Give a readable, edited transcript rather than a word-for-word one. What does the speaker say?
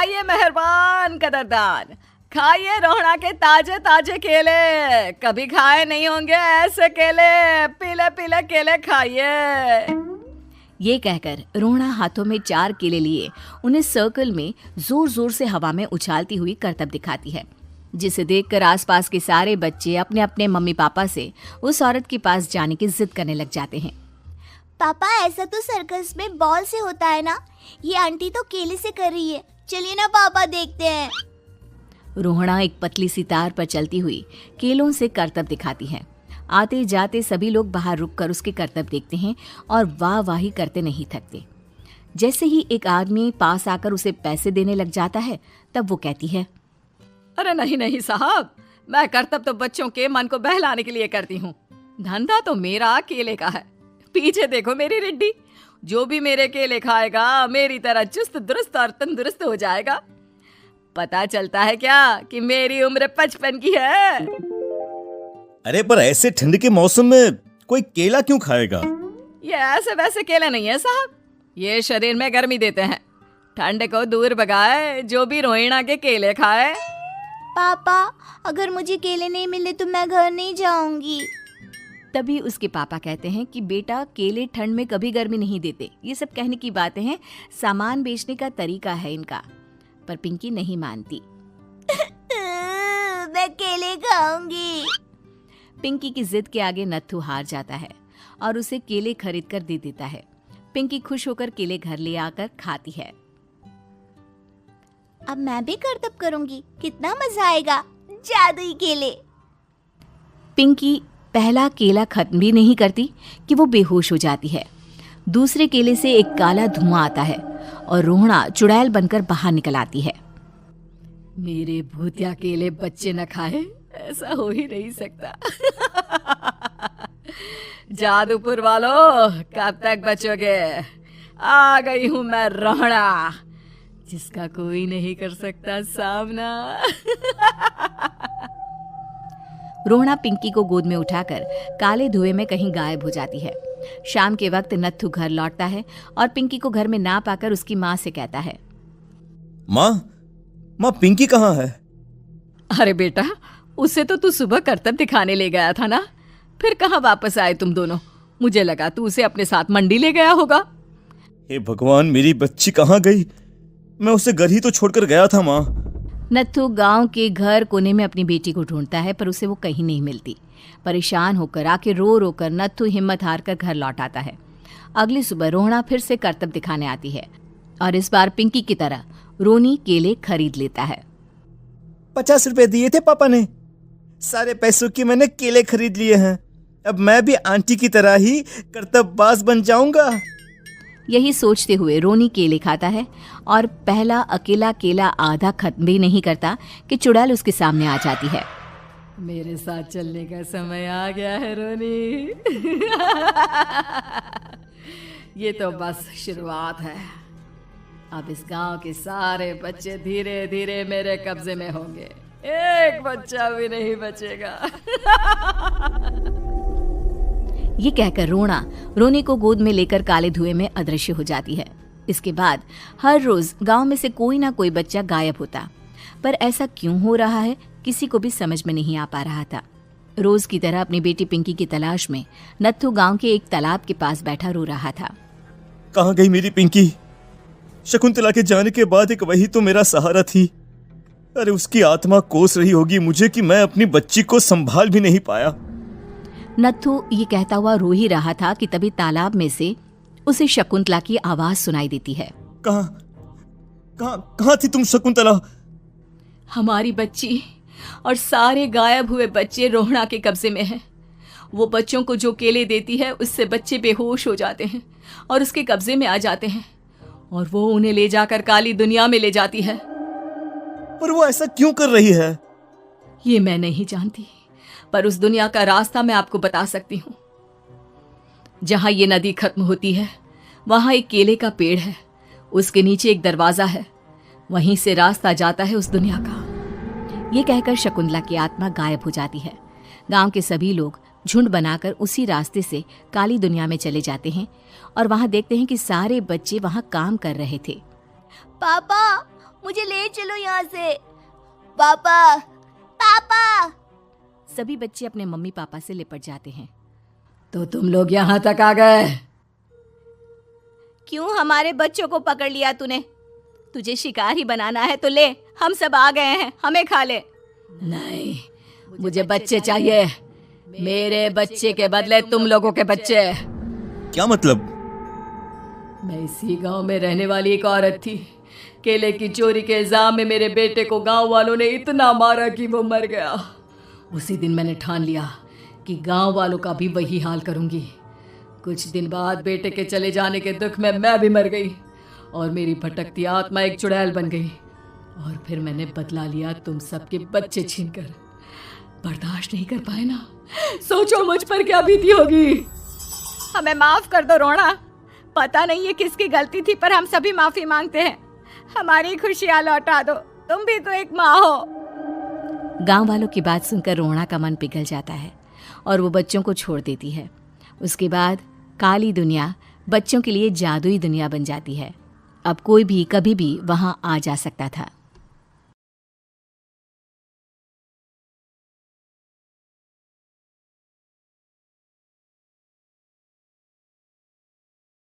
खाइए मेहरबान कदरदान, खाइए रोहड़ा के ताजे ताजे केले। कभी खाए नहीं होंगे ऐसे केले। पीले पीले केले खाइए। ये कहकर रोहड़ा हाथों में 4 केले लिए उन्हें सर्कल में जोर जोर से हवा में उछालती हुई करतब दिखाती है, जिसे देखकर आसपास के सारे बच्चे अपने अपने मम्मी पापा से उस औरत के पास जाने की जिद करने लग जाते हैं। पापा, ऐसा तो सर्कस में बॉल से होता है ना, ये आंटी तो केले से कर रही है। चलिए ना पापा, देखते हैं। रोहड़ा एक पतली सी तार पर चलती हुई केलों से करतब दिखाती है। आते जाते सभी लोग बाहर रुककर उसके करतब देखते हैं और वाह वाही करते नहीं थकते। जैसे ही एक आदमी पास आकर उसे पैसे देने लग जाता है, तब वो कहती है, अरे नहीं नहीं साहब, मैं करतब तो बच्चों के मन को बहलाने के लिए करती हूँ। धंधा तो मेरा केले का है। पीछे देखो मेरी रिड्डी, जो भी मेरे केले खाएगा मेरी तरह चुस्त दुरुस्त और तंदुरुस्त हो जाएगा। पता चलता है क्या कि मेरी उम्र 55 की है। अरे पर ऐसे ठंड के मौसम में कोई केला क्यों खाएगा? ये ऐसे वैसे केले नहीं है साहब, ये शरीर में गर्मी देते हैं। ठंड को दूर भगाए जो भी रोहिणा के केले खाए। पापा, अगर मुझे केले नहीं मिले तो मैं घर नहीं जाऊंगी। तभी उसके पापा कहते हैं कि बेटा, केले ठंड में कभी गर्मी नहीं देते। ये सब कहने की बातें हैं, सामान बेचने का तरीका है इनका। पर पिंकी नहीं मानती। मैं केले खाऊंगी। पिंकी की जिद के आगे नत्थू हार जाता है और उसे केले खरीद कर दे देता है। पिंकी खुश होकर केले घर ले आकर खाती है। अब मैं भी करतब करूंगी, कितना मजा आएगा। जादुई केले। पिंकी पहला केला खत्म भी नहीं करती कि वो बेहोश हो जाती है। दूसरे केले से एक काला धुआं आता है और रोहड़ा चुड़ैल बनकर बाहर निकल आती है। मेरे भूतिया केले बच्चे न खाए, ऐसा हो ही नहीं सकता। जादूपुर वालों, कब तक बचोगे? आ गई हूं मैं रोहड़ा, जिसका कोई नहीं कर सकता सामना। रोहड़ा पिंकी को गोद में उठाकर काले धुएं में कहीं गायब हो जाती है। शाम के वक्त नत्थू घर लौटता है और पिंकी को घर में ना पाकर उसकी माँ से कहता है, माँ पिंकी कहाँ है? अरे बेटा, उसे तो तू सुबह करतब दिखाने ले गया था ना, फिर कहाँ वापस आए तुम दोनों? मुझे लगा तू उसे अपने साथ मंडी ले गया होगा। हे भगवान, मेरी बच्ची कहाँ गई? मैं उसे घर ही तो छोड़कर गया था माँ। नत्थू गांव के घर कोने में अपनी बेटी को ढूंढता है, पर उसे वो कहीं नहीं मिलती। परेशान होकर आके रो रो कर नत्थू हिम्मत हार कर घर लौट आता है। अगली सुबह रोहड़ा फिर से करतब दिखाने आती है और इस बार पिंकी की तरह रोनी केले खरीद लेता है। 50 रुपए दिए थे पापा ने, सारे पैसों की मैंने केले खरीद लिए हैं। अब मैं भी आंटी की तरह ही करतबबाज बन जाऊंगा। यही सोचते हुए रोनी केले खाता है और पहला अकेला केला आधा खत्म भी नहीं करता कि चुड़ैल उसके सामने आ जाती है। मेरे साथ चलने का समय आ गया है रोनी। ये तो बस शुरुआत है। अब इस गांव के सारे बच्चे धीरे धीरे मेरे कब्जे में होंगे, एक बच्चा भी नहीं बचेगा। ये कहकर रोनी को गोद में लेकर काले धुएं में अदृश्य हो जाती है। इसके बाद हर रोज गांव में से कोई ना कोई बच्चा गायब होता, पर ऐसा क्यों हो रहा है किसी को भी समझ में नहीं आ पा रहा था। रोज की तरह अपनी बेटी पिंकी की तलाश में नत्थू गांव के एक तालाब के पास बैठा रो रहा था। कहाँ गई मेरी पिंकी? शकुंतला के जाने के बाद एक वही तो मेरा सहारा थी। अरे उसकी आत्मा कोस रही होगी मुझे कि मैं अपनी बच्ची को संभाल भी नहीं पाया। नत्थू ये कहता हुआ रो ही रहा था कि तभी तालाब में से उसे शकुंतला की आवाज सुनाई देती है। कहाँ थी तुम शकुंतला? हमारी बच्ची और सारे गायब हुए बच्चे रोहड़ा के कब्जे में हैं। वो बच्चों को जो केले देती है उससे बच्चे बेहोश हो जाते हैं और उसके कब्जे में आ जाते हैं और वो उन्हें ले जाकर काली दुनिया में ले जाती है। पर वो ऐसा क्यों कर रही है? ये मैं नहीं जानती, पर उस दुनिया का रास्ता मैं आपको बता सकती हूँ। जहां ये नदी खत्म होती है वहां एक केले का पेड़ है, उसके नीचे एक दरवाजा है, वहीं से रास्ता जाता है उस दुनिया का। ये कहकर शकुंतला की आत्मा गायब हो जाती है। गांव के सभी लोग झुंड बनाकर उसी रास्ते से काली दुनिया में चले जाते हैं और वहां देखते हैं कि सारे बच्चे वहां काम कर रहे थे। पापा, मुझे ले चलो यहाँ से। पापा, पापा। सभी बच्चे अपने मम्मी पापा से लिपट जाते हैं। तो तुम लोग यहाँ तक आ गए? क्यों हमारे बच्चों को पकड़ लिया तूने? तुझे शिकार ही बनाना है तो ले, हम सब आ गए हैं, हमें खा ले। नहीं, मुझे बच्चे चाहिए। मेरे बच्चे के बदले तुम लोगों के बच्चे। क्या मतलब? मैं इसी गांव में रहने वाली एक औरत थी। केले की चोरी के इल्जाम में मेरे बेटे को गांव वालों ने इतना मारा कि वो मर गया। उसी दिन मैंने ठान लिया कि गांव वालों का भी वही हाल करूंगी। कुछ दिन बाद बेटे के चले जाने के दुख में मैं भी मर गई और मेरी भटकती आत्मा एक चुड़ैल बन गई। और फिर मैंने बदला लिया तुम सबके बच्चे छीनकर। बर्दाश्त नहीं कर पाए ना? सोचो मुझ पर क्या बीती होगी। हमें माफ कर दो रोना। पता नहीं ये किसकी गलती थी, पर हम सभी माफी मांगते हैं। हमारी खुशियां लौटा दो, तुम भी तो एक माँ हो। गांव वालों की बात सुनकर रोना का मन पिघल जाता है और वो बच्चों को छोड़ देती है। उसके बाद काली दुनिया बच्चों के लिए जादुई दुनिया बन जाती है। अब कोई भी कभी भी वहां आ जा सकता था।